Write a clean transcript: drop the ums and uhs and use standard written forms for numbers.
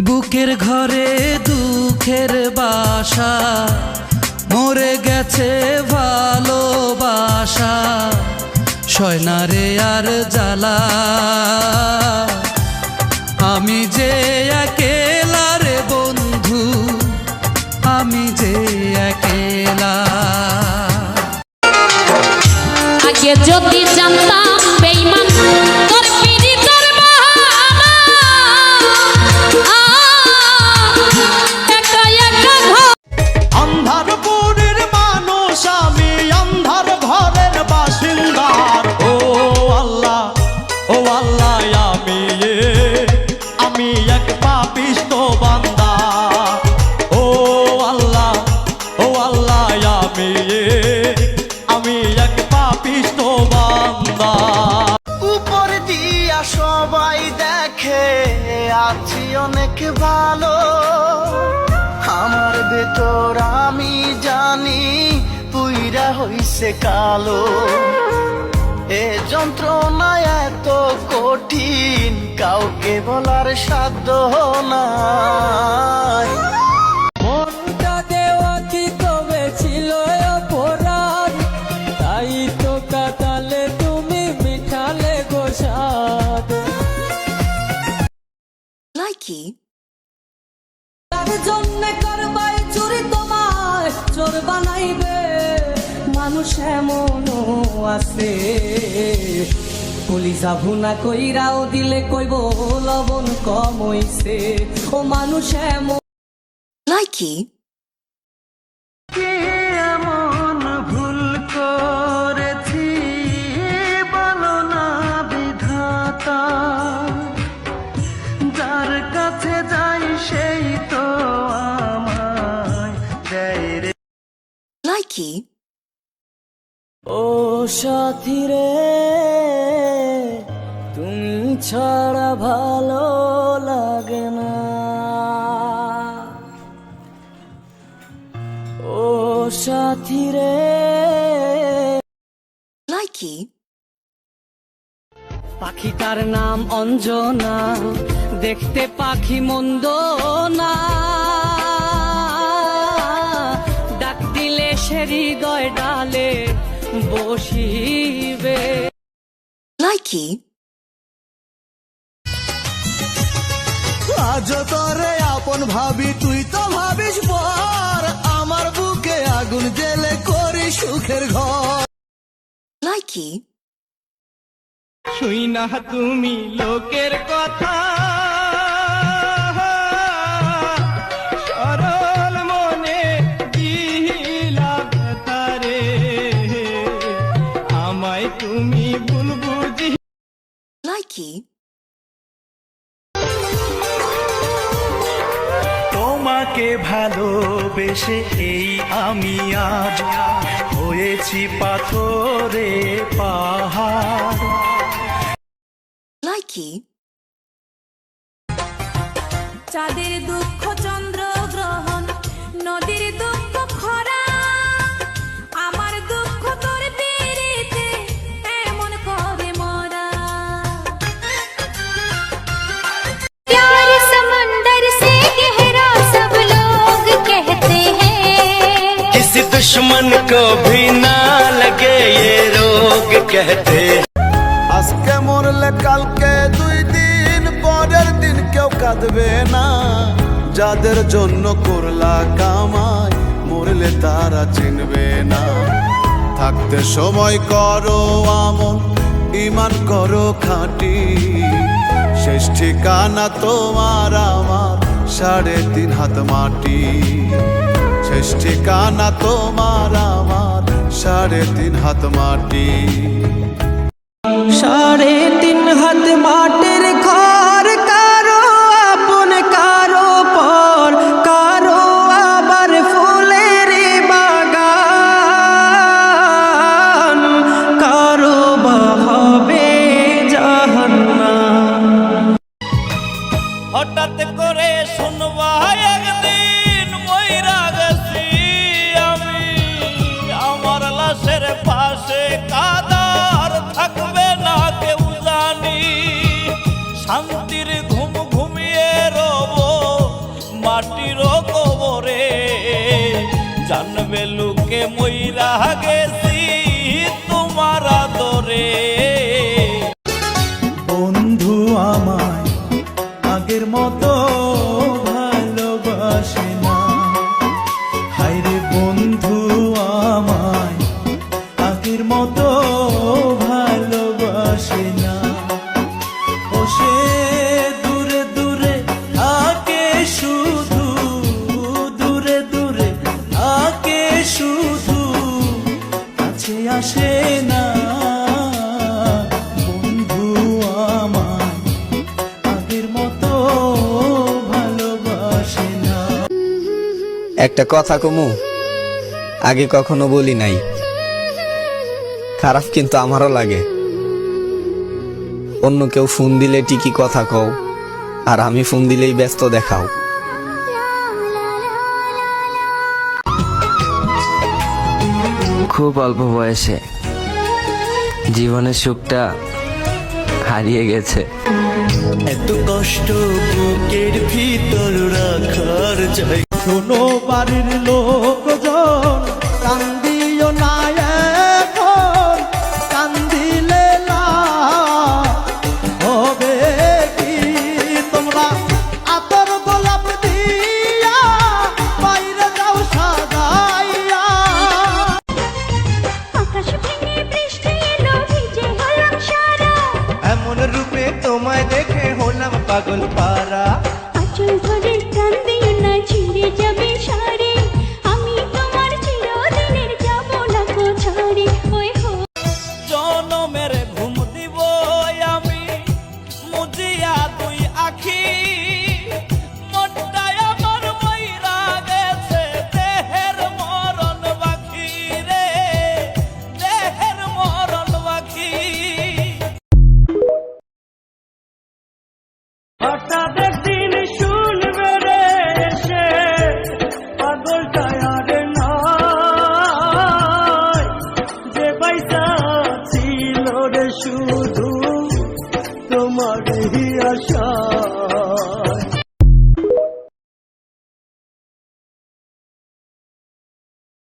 বুকের ঘরে দুঃখের বাসা, মরে গেছে ভালোবাসা, সয়নারে আর জ্বালা। আমি যে একেলা রে বন্ধু, আমি যে একেলা। আগে যদি জানতাম বেঈমান তোর পিরিতের বাহানা, একা একা আন্ধারপুরের মানুষ আমি, আন্ধার ঘরের বাসিন্দার। ও আল্লাহ আমি এক পাপিষ্ঠ বান্দা। ও আল্লাহ আমি এক পাপিষ্ঠ বান্দা। উপর দিয়া সবাই দেখে আছি অনেক ভালো, আমার ভেতর আমি জানি পুইরা হইছে কালো। এ যন্ত্রণা এত কঠিন কাউকে বলার সাধ্য নাই। মনটা দেওয়া কি তবে ছিল অপরাধ, তাই তো কাটালে তুমি মিঠালে গোসাদ। লাইকি তার জন্য করবাই চুরি তোমায় চোর বানাইবে, মানুষ এমনও আছে কলিজা ভুনা কইরাও দিলে কইব লবণ কম হইছে। ও মানুষ এমন লাইকি এমন ভুল করেছি বলো না বিধাতা, যার কাছে যাই সেই তো আমায় দেয় রে। লাইকি ও সাথী রে তুমি ছাড়া ভালো লাগে না। ও সাথী রে লাইকি পাখিটার নাম অঞ্জনা, দেখতে পাখি মন্দ না, ডাক দিলে সে হৃদয় ডালে বসিবে। লাইকি আজ তোরে আপন ভাবি তুই তো ভাবিস পর, আমার বুকে আগুন জেলে করি সুখের ঘর। লাইকি শুই না তুমি লোকের কথা, সরল মনে দিলা ব্যথারে, আমায় তুমি ভুল বুঝি। লাইকি তোমাকে ভালোবেসে এই আমি আজ হয়েছি পাথরে পাহাড়। লাইকি চাঁদের দুঃখ চন্দ্র গ্রহণ, নদীর দুঃখ খরা, আমার দুঃখ তোর পিরিতে এমন করে মরা। प्यार समंदर से गहरा सब लोग कहते हैं, किसी दुश्मन को भी ना लगे ये रोग कहते। আজকে মরলে কালকে দুই দিন পরের দিন কেউ কাঁদবে না, যাদের জন্য করলা কামাই মরলে তারা চিনবে না। থাকতে সময় করো আমল, ঈমান করো খাঁটি, শেষ ঠিকানা তোমার আমার 3.5 হাত মাটি। শেষ ঠিকানা তোমার আমার 3.5 হাত মাটি। 3.5 হাত মাটির ঘর, কারো আপন কারো পর, কারো আবার ফুলের বাগান, কারো বা হবে জাহান্নাম। হঠাৎ করে শুনবা একদিন মইরা গেছি আমি, আমার লাশের পাশে কাদার থাকবে না কেউ জানি, শান্তির ঘুম ঘুমিয়ে রব মাটির কবরে জানবে লোকে মইরা গেছি তোমার আদরে। বন্ধু আমায় আগের মতো ভালোবাসে না, হায়রে বন্ধু আমায় আগের মতো ভালোবাসে না। ও সে দূরে দূরে আকে শুধু, দূরে দূরে আকে শুধু, কাছে আসে না। বন্ধু আমায় আগের মতো ভালোবাসে না। একটা কথা কমু, আগে কখনো বলি নাই, খারাপ কিন্তু আমারও লাগে। অন্য কেউ ফোন দিলে ঠিকই কথা কও, আর আমি ফোন দিলেই ব্যস্ত দেখাও। খুব অল্প বয়সে জীবনের সুখটা হারিয়ে গেছে। এত কষ্ট বুকের ভিতর রাখার চাই, শোনো বাড়ির